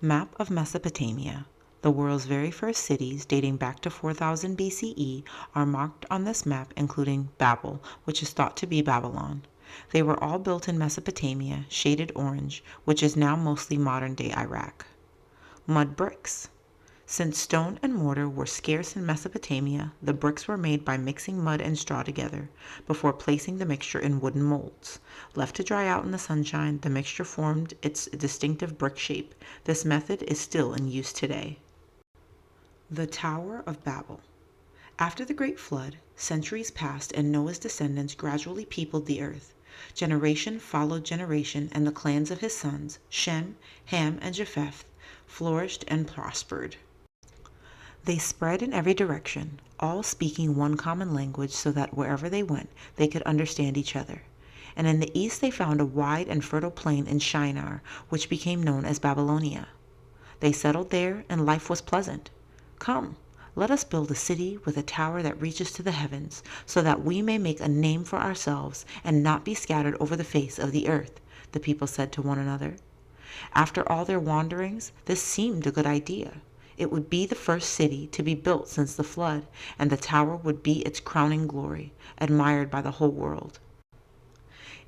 Map of Mesopotamia. The world's very first cities, dating back to 4000 BCE, are marked on this map, including Babel, which is thought to be Babylon. They were all built in Mesopotamia, shaded orange, which is now mostly modern-day Iraq. Mud bricks. Since stone and mortar were scarce in Mesopotamia, the bricks were made by mixing mud and straw together, before placing the mixture in wooden molds. Left to dry out in the sunshine, the mixture formed its distinctive brick shape. This method is still in use today. The Tower of Babel. After the Great Flood, centuries passed and Noah's descendants gradually peopled the earth. Generation followed generation, and the clans of his sons, Shem, Ham, and Japheth, flourished and prospered. They spread in every direction, all speaking one common language so that wherever they went, they could understand each other. And in the east they found a wide and fertile plain in Shinar, which became known as Babylonia. They settled there, and life was pleasant. Come, let us build a city with a tower that reaches to the heavens, so that we may make a name for ourselves and not be scattered over the face of the earth, the people said to one another. After all their wanderings, this seemed a good idea. It would be the first city to be built since the flood, and the tower would be its crowning glory, admired by the whole world.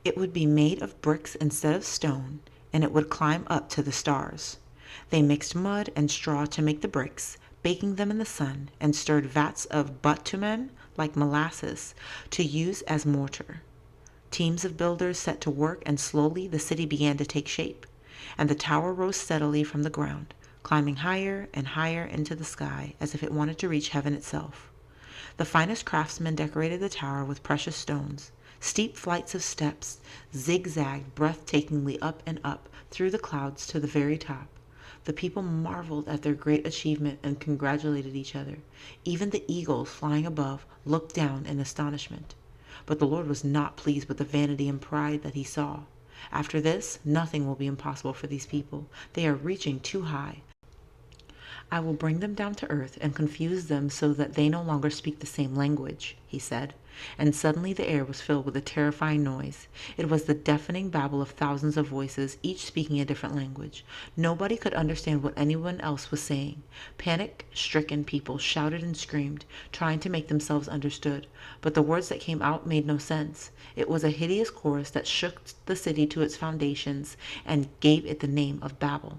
It would be made of bricks instead of stone, and it would climb up to the stars. They mixed mud and straw to make the bricks, baking them in the sun, and stirred vats of bitumen, like molasses, to use as mortar. Teams of builders set to work, and slowly the city began to take shape, and the tower rose steadily from the ground, climbing higher and higher into the sky as if it wanted to reach heaven itself. The finest craftsmen decorated the tower with precious stones. Steep flights of steps zigzagged breathtakingly up and up through the clouds to the very top. The people marveled at their great achievement and congratulated each other. Even the eagles flying above looked down in astonishment. But the Lord was not pleased with the vanity and pride that he saw. After this, nothing will be impossible for these people. They are reaching too high. I will bring them down to earth and confuse them so that they no longer speak the same language, he said. And suddenly the air was filled with a terrifying noise. It was the deafening babble of thousands of voices, each speaking a different language. Nobody could understand what anyone else was saying. Panic-stricken people shouted and screamed, trying to make themselves understood, but the words that came out made no sense. It was a hideous chorus that shook the city to its foundations and gave it the name of Babel.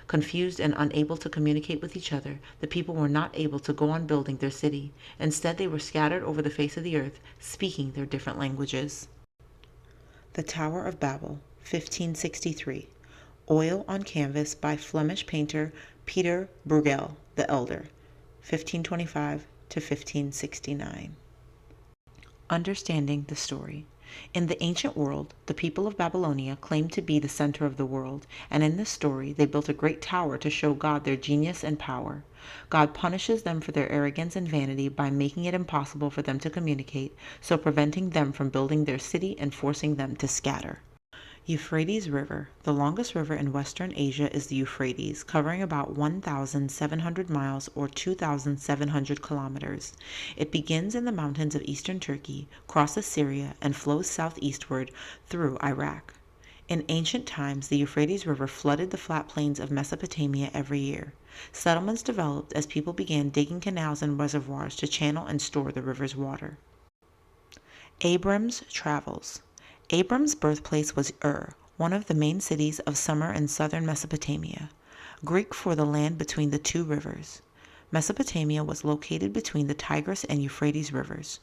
Confused and unable to communicate with each other, the people were not able to go on building their city. Instead, they were scattered over the face of the earth, speaking their different languages. The Tower of Babel, 1563. Oil on canvas by Flemish painter Peter Bruegel the Elder, 1525 to 1569. Understanding the story. In the ancient world, the people of Babylonia claimed to be the center of the world, and in this story they built a great tower to show God their genius and power. God punishes them for their arrogance and vanity by making it impossible for them to communicate, so preventing them from building their city and forcing them to scatter. Euphrates River. The longest river in Western Asia is the Euphrates, covering about 1,700 miles or 2,700 kilometers. It begins in the mountains of eastern Turkey, crosses Syria, and flows southeastward through Iraq. In ancient times, the Euphrates River flooded the flat plains of Mesopotamia every year. Settlements developed as people began digging canals and reservoirs to channel and store the river's water. Abram's travels. Abram's birthplace was Ur, one of the main cities of Sumer in southern Mesopotamia, Greek for the land between the two rivers. Mesopotamia was located between the Tigris and Euphrates rivers.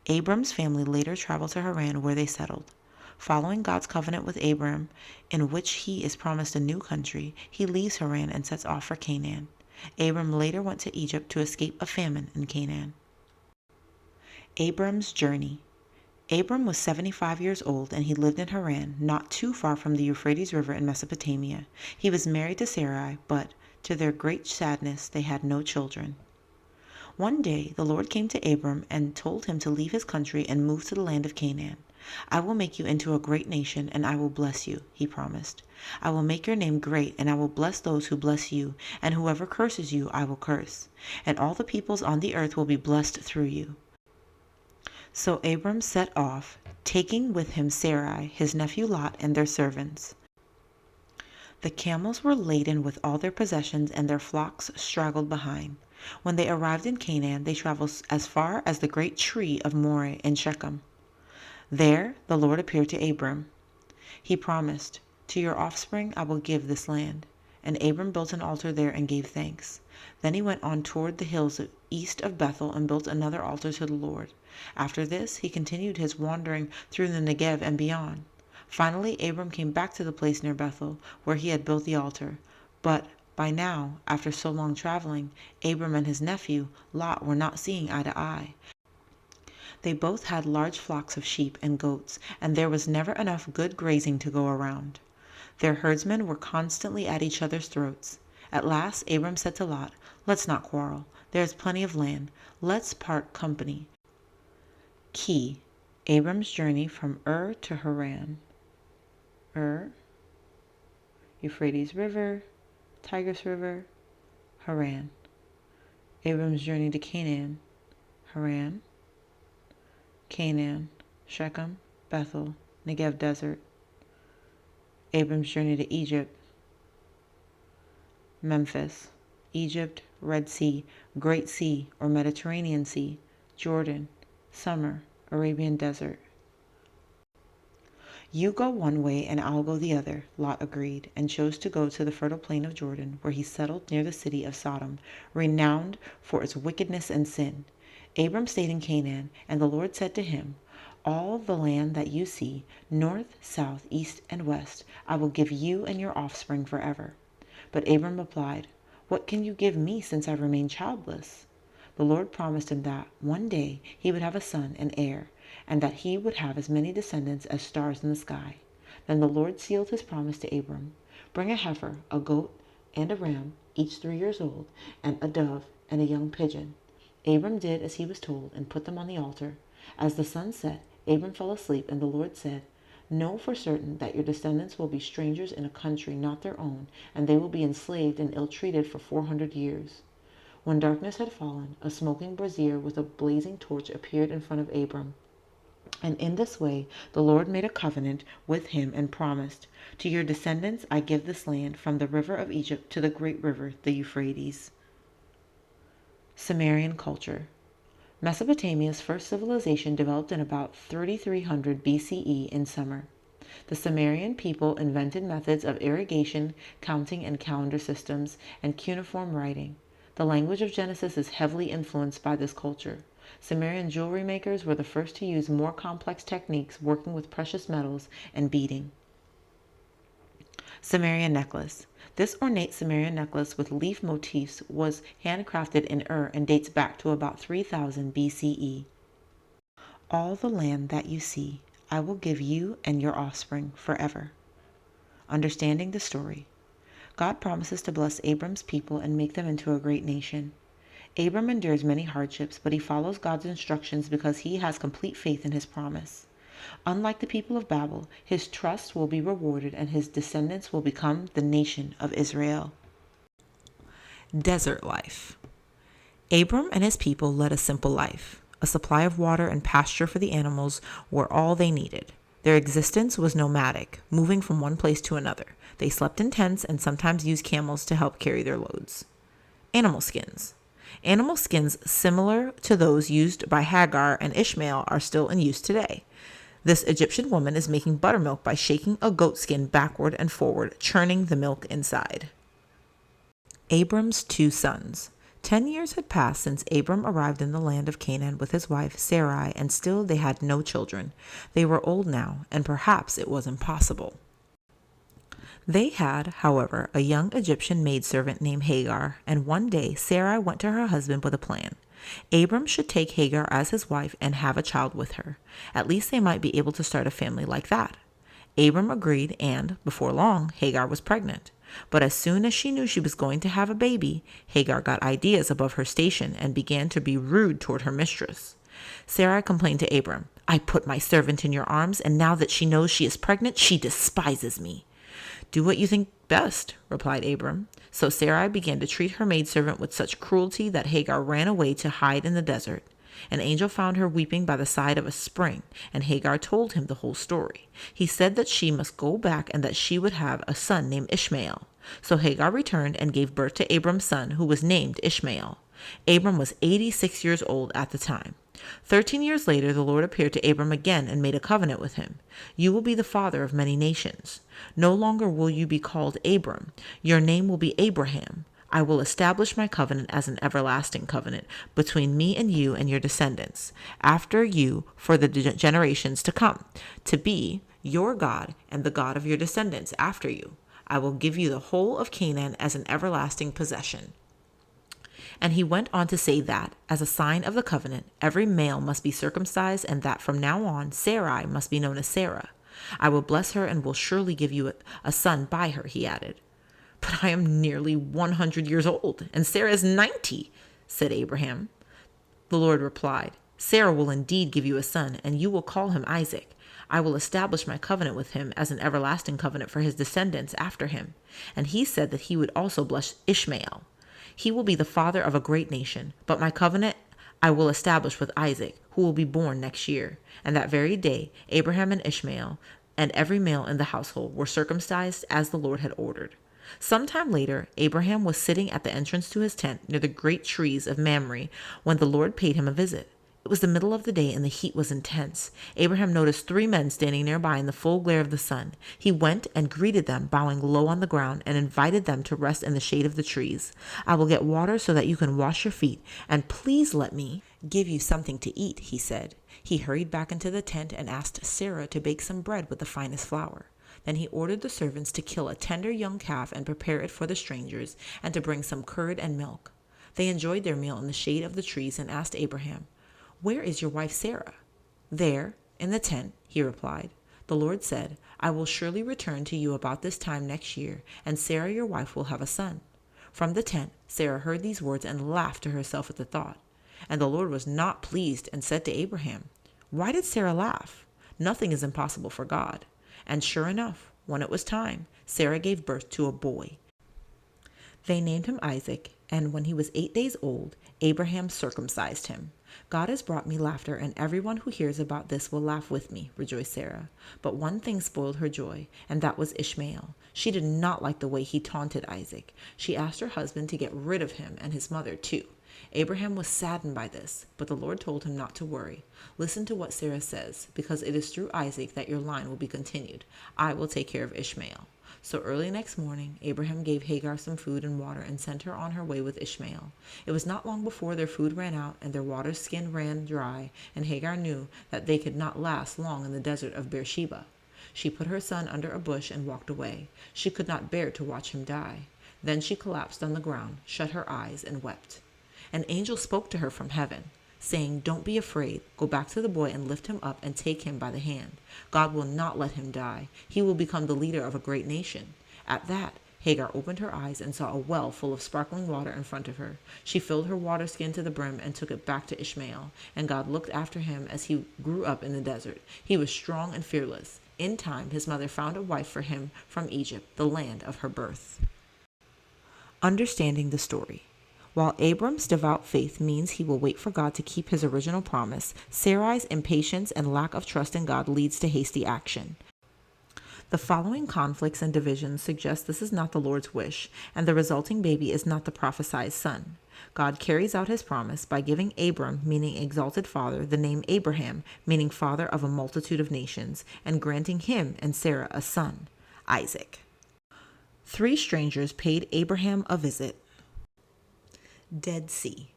Abram's family later traveled to Haran, where they settled. Following God's covenant with Abram, in which he is promised a new country, he leaves Haran and sets off for Canaan. Abram later went to Egypt to escape a famine in Canaan. Abram's journey. Abram was 75 years old, and he lived in Haran, not too far from the Euphrates River in Mesopotamia. He was married to Sarai, but, to their great sadness, they had no children. One day the Lord came to Abram and told him to leave his country and move to the land of Canaan. I will make you into a great nation, and I will bless you, he promised. I will make your name great, and I will bless those who bless you, and whoever curses you I will curse. And all the peoples on the earth will be blessed through you. So Abram set off, taking with him Sarai, his nephew Lot, and their servants. The camels were laden with all their possessions, and their flocks straggled behind. When they arrived in Canaan, they traveled as far as the great tree of Moreh in Shechem. There the Lord appeared to Abram. He promised, "To your offspring I will give this land." And Abram built an altar there and gave thanks. Then he went on toward the hills east of Bethel and built another altar to the Lord. After this he continued his wandering through the Negev and beyond. Finally Abram came back to the place near Bethel where he had built the altar. But by now, after so long traveling, Abram and his nephew Lot were not seeing eye to eye. They both had large flocks of sheep and goats, and there was never enough good grazing to go around. Their herdsmen were constantly at each other's throats. At last Abram said to Lot, "Let's not quarrel. There is plenty of land. Let's part company." Key: Abram's journey from Ur to Haran. Ur, Euphrates River, Tigris River, Haran. Abram's journey to Canaan. Haran, Canaan, Shechem, Bethel, Negev Desert. Abram's journey to Egypt. Memphis, Egypt, Red Sea, Great Sea or Mediterranean Sea, Jordan, Summer, Arabian Desert. "You go one way and I'll go the other," Lot agreed, and chose to go to the fertile plain of Jordan, where he settled near the city of Sodom, renowned for its wickedness and sin. Abram stayed in Canaan, and the Lord said to him, "All the land that you see, north, south, east, and west, I will give you and your offspring forever." But Abram replied, "What can you give me since I remain childless?" The Lord promised him that one day he would have a son and heir, and that he would have as many descendants as stars in the sky. Then the Lord sealed his promise to Abram. "Bring a heifer, a goat, and a ram, each 3 years old, and a dove and a young pigeon." Abram did as he was told and put them on the altar. As the sun set, Abram fell asleep, and the Lord said, "Know for certain that your descendants will be strangers in a country not their own, and they will be enslaved and ill-treated for 400 years. When darkness had fallen, a smoking brazier with a blazing torch appeared in front of Abram. And in this way the Lord made a covenant with him and promised, "To your descendants I give this land, from the river of Egypt to the great river, the Euphrates." Sumerian culture. Mesopotamia's first civilization developed in about 3300 BCE in Sumer. The Sumerian people invented methods of irrigation, counting and calendar systems, and cuneiform writing. The language of Genesis is heavily influenced by this culture. Sumerian jewelry makers were the first to use more complex techniques, working with precious metals and beading. Sumerian necklace. This ornate Sumerian necklace with leaf motifs was handcrafted in Ur and dates back to about 3000 BCE. "All the land that you see, I will give you and your offspring forever." Understanding the story. God promises to bless Abram's people and make them into a great nation. Abram endures many hardships, but he follows God's instructions because he has complete faith in his promise. Unlike the people of Babel, his trust will be rewarded and his descendants will become the nation of Israel. Desert life. Abram and his people led a simple life. A supply of water and pasture for the animals were all they needed. Their existence was nomadic, moving from one place to another. They slept in tents and sometimes used camels to help carry their loads. Animal skins. Animal skins similar to those used by Hagar and Ishmael are still in use today. This Egyptian woman is making buttermilk by shaking a goat skin backward and forward, churning the milk inside. Abram's 2 sons. 10 years had passed since Abram arrived in the land of Canaan with his wife Sarai, and still they had no children. They were old now, and perhaps it was impossible. They had, however, a young Egyptian maidservant named Hagar, and one day Sarai went to her husband with a plan. Abram should take Hagar as his wife and have a child with her. At least they might be able to start a family like that. Abram agreed, and, before long, Hagar was pregnant. But as soon as she knew she was going to have a baby, Hagar got ideas above her station and began to be rude toward her mistress. Sarai complained to Abram, "I put my servant in your arms, and now that she knows she is pregnant, she despises me." "Do what you think best," replied Abram. So Sarai began to treat her maidservant with such cruelty that Hagar ran away to hide in the desert. An angel found her weeping by the side of a spring, and Hagar told him the whole story. He said that she must go back and that she would have a son named Ishmael. So Hagar returned and gave birth to Abram's son, who was named Ishmael. Abram was 86 years old at the time. 13 years later, the Lord appeared to Abram again and made a covenant with him. You will be the father of many nations. No longer will you be called Abram. Your name will be Abraham. I will establish my covenant as an everlasting covenant between me and you and your descendants after you for the generations to come, to be your God and the God of your descendants after you. I will give you the whole of Canaan as an everlasting possession. And he went on to say that, as a sign of the covenant, every male must be circumcised, and that from now on Sarai must be known as Sarah. I will bless her and will surely give you a son by her, he added. But I am nearly 100 years old, and Sarah is 90, said Abraham. The Lord replied, Sarah will indeed give you a son, and you will call him Isaac. I will establish my covenant with him as an everlasting covenant for his descendants after him. And he said that he would also bless Ishmael. He will be the father of a great nation, but my covenant I will establish with Isaac, who will be born next year. And that very day, Abraham and Ishmael and every male in the household were circumcised as the Lord had ordered. Sometime later, Abraham was sitting at the entrance to his tent near the great trees of Mamre when the Lord paid him a visit. It was the middle of the day and the heat was intense. Abraham noticed 3 men standing nearby in the full glare of the sun. He went and greeted them, bowing low on the ground, and invited them to rest in the shade of the trees. I will get water so that you can wash your feet, and please let me give you something to eat, he said. He hurried back into the tent and asked Sarah to bake some bread with the finest flour. Then he ordered the servants to kill a tender young calf and prepare it for the strangers, and to bring some curd and milk. They enjoyed their meal in the shade of the trees and asked Abraham, Where is your wife Sarah? There, in the tent, he replied. The Lord said, I will surely return to you about this time next year, and Sarah your wife will have a son. From the tent, Sarah heard these words and laughed to herself at the thought. And the Lord was not pleased and said to Abraham, Why did Sarah laugh? Nothing is impossible for God. And sure enough, when it was time, Sarah gave birth to a boy. They named him Isaac, and when he was 8 days old, Abraham circumcised him. God has brought me laughter, and everyone who hears about this will laugh with me, rejoiced Sarah. But one thing spoiled her joy, and that was Ishmael. She did not like the way he taunted Isaac. She asked her husband to get rid of him and his mother too. Abraham was saddened by this, but the Lord told him not to worry. Listen to what Sarah says, because it is through Isaac that your line will be continued. I will take care of Ishmael. So early next morning, Abraham gave Hagar some food and water and sent her on her way with Ishmael. It was not long before their food ran out and their water skin ran dry, and Hagar knew that they could not last long in the desert of Beersheba. She put her son under a bush and walked away. She could not bear to watch him die. Then she collapsed on the ground, shut her eyes, and wept. An angel spoke to her from heaven, saying, Don't be afraid. Go back to the boy and lift him up and take him by the hand. God will not let him die. He will become the leader of a great nation. At that, Hagar opened her eyes and saw a well full of sparkling water in front of her. She filled her water skin to the brim and took it back to Ishmael. And God looked after him as he grew up in the desert. He was strong and fearless. In time, his mother found a wife for him from Egypt, the land of her birth. Understanding the story. While Abram's devout faith means he will wait for God to keep his original promise, Sarai's impatience and lack of trust in God leads to hasty action. The following conflicts and divisions suggest this is not the Lord's wish, and the resulting baby is not the prophesied son. God carries out his promise by giving Abram, meaning exalted father, the name Abraham, meaning father of a multitude of nations, and granting him and Sarah a son, Isaac. 3 strangers paid Abraham a visit. Dead Sea.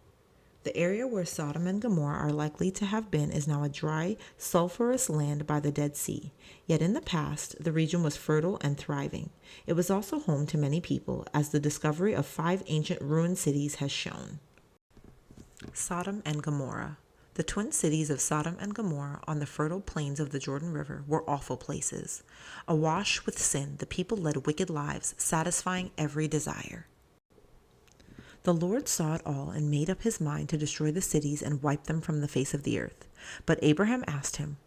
The area where Sodom and Gomorrah are likely to have been is now a dry, sulfurous land by the Dead Sea. Yet in the past, the region was fertile and thriving. It was also home to many people, as the discovery of 5 ancient ruined cities has shown. Sodom and Gomorrah. The twin cities of Sodom and Gomorrah on the fertile plains of the Jordan River were awful places. Awash with sin, the people led wicked lives, satisfying every desire. The Lord saw it all and made up his mind to destroy the cities and wipe them from the face of the earth. But Abraham asked him,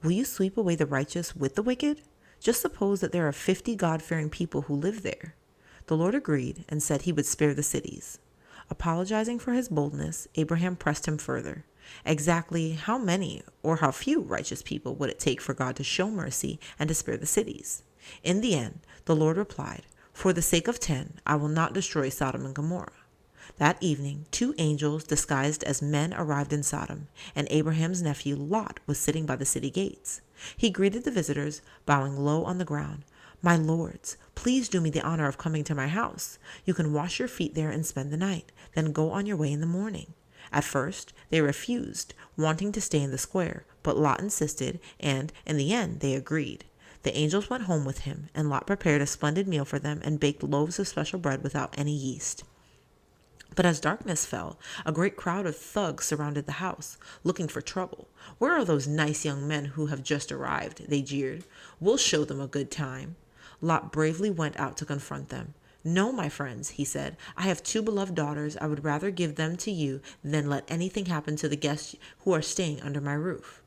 Will you sweep away the righteous with the wicked? Just suppose that there are 50 God-fearing people who live there. The Lord agreed and said he would spare the cities. Apologizing for his boldness, Abraham pressed him further. Exactly how many or how few righteous people would it take for God to show mercy and to spare the cities? In the end, the Lord replied, "For the sake of 10, I will not destroy Sodom and Gomorrah." That evening, 2 angels disguised as men arrived in Sodom, and Abraham's nephew Lot was sitting by the city gates. He greeted the visitors, bowing low on the ground. "My lords, please do me the honor of coming to my house. You can wash your feet there and spend the night, then go on your way in the morning." At first, they refused, wanting to stay in the square, but Lot insisted, and in the end, they agreed. The angels went home with him, and Lot prepared a splendid meal for them and baked loaves of special bread without any yeast. But as darkness fell, a great crowd of thugs surrounded the house, looking for trouble. "Where are those nice young men who have just arrived?" they jeered. "We'll show them a good time." Lot bravely went out to confront them. "No, my friends," he said, "I have 2 beloved daughters. I would rather give them to you than let anything happen to the guests who are staying under my roof."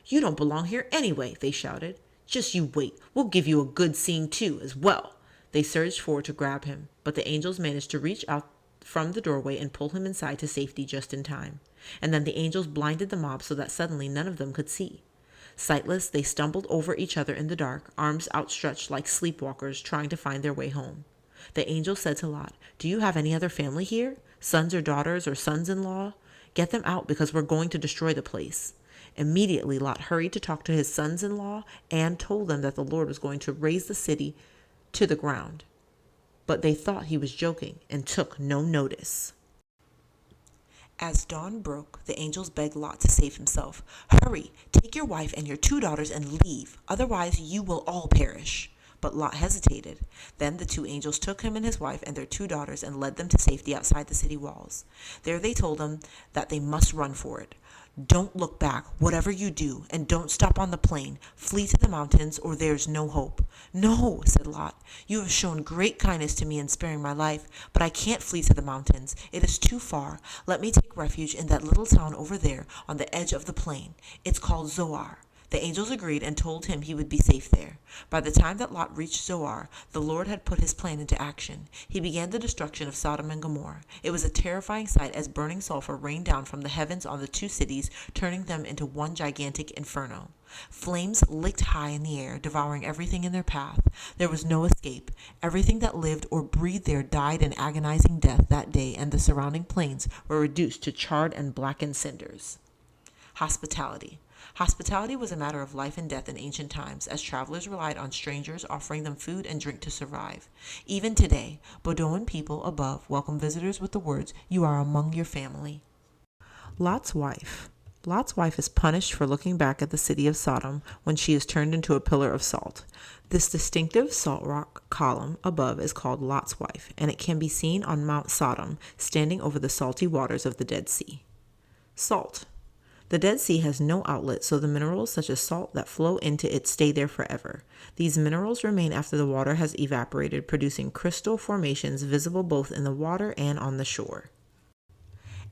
"You don't belong here anyway," they shouted. "Just you wait. We'll give you a good seeing too, as well." They surged forward to grab him, but the angels managed to reach out from the doorway and pull him inside to safety just in time. And then the angels blinded the mob so that suddenly none of them could see. Sightless, they stumbled over each other in the dark, arms outstretched like sleepwalkers trying to find their way home. The angel said to Lot, "Do you have any other family here? Sons or daughters or sons-in-law? Get them out because we're going to destroy the place." Immediately, Lot hurried to talk to his sons-in-law and told them that the Lord was going to raze the city to the ground. But they thought he was joking and took no notice. As dawn broke, the angels begged Lot to save himself. "Hurry, take your wife and your 2 daughters and leave, otherwise you will all perish." But Lot hesitated. Then the 2 angels took him and his wife and their 2 daughters and led them to safety outside the city walls. There they told them that they must run for it. "Don't look back, whatever you do, and don't stop on the plain. Flee to the mountains, or there's no hope." "No," said Lot. "You have shown great kindness to me in sparing my life, but I can't flee to the mountains. It is too far. Let me take refuge in that little town over there on the edge of the plain. It's called Zoar." The angels agreed and told him he would be safe there. By the time that Lot reached Zoar, the Lord had put his plan into action. He began the destruction of Sodom and Gomorrah. It was a terrifying sight as burning sulfur rained down from the heavens on the 2 cities, turning them into one gigantic inferno. Flames licked high in the air, devouring everything in their path. There was no escape. Everything that lived or breathed there died an agonizing death that day, and the surrounding plains were reduced to charred and blackened cinders. Hospitality. Hospitality was a matter of life and death in ancient times, as travelers relied on strangers offering them food and drink to survive. Even today, Bedouin people above welcome visitors with the words, "You are among your family." Lot's wife. Lot's wife is punished for looking back at the city of Sodom when she is turned into a pillar of salt. This distinctive salt rock column above is called Lot's wife, and it can be seen on Mount Sodom, standing over the salty waters of the Dead Sea. Salt. The Dead Sea has no outlet, so the minerals such as salt that flow into it stay there forever. These minerals remain after the water has evaporated, producing crystal formations visible both in the water and on the shore.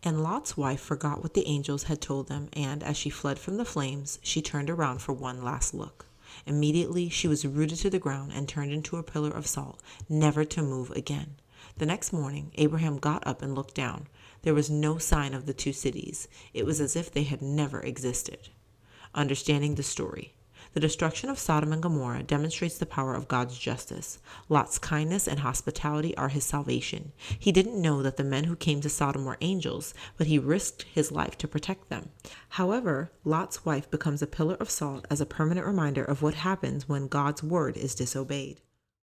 And Lot's wife forgot what the angels had told them, and as she fled from the flames, she turned around for one last look. Immediately, she was rooted to the ground and turned into a pillar of salt, never to move again. The next morning, Abraham got up and looked down. There was no sign of the 2 cities. It was as if they had never existed. Understanding the story. The destruction of Sodom and Gomorrah demonstrates the power of God's justice. Lot's kindness and hospitality are his salvation. He didn't know that the men who came to Sodom were angels, but he risked his life to protect them. However, Lot's wife becomes a pillar of salt as a permanent reminder of what happens when God's word is disobeyed.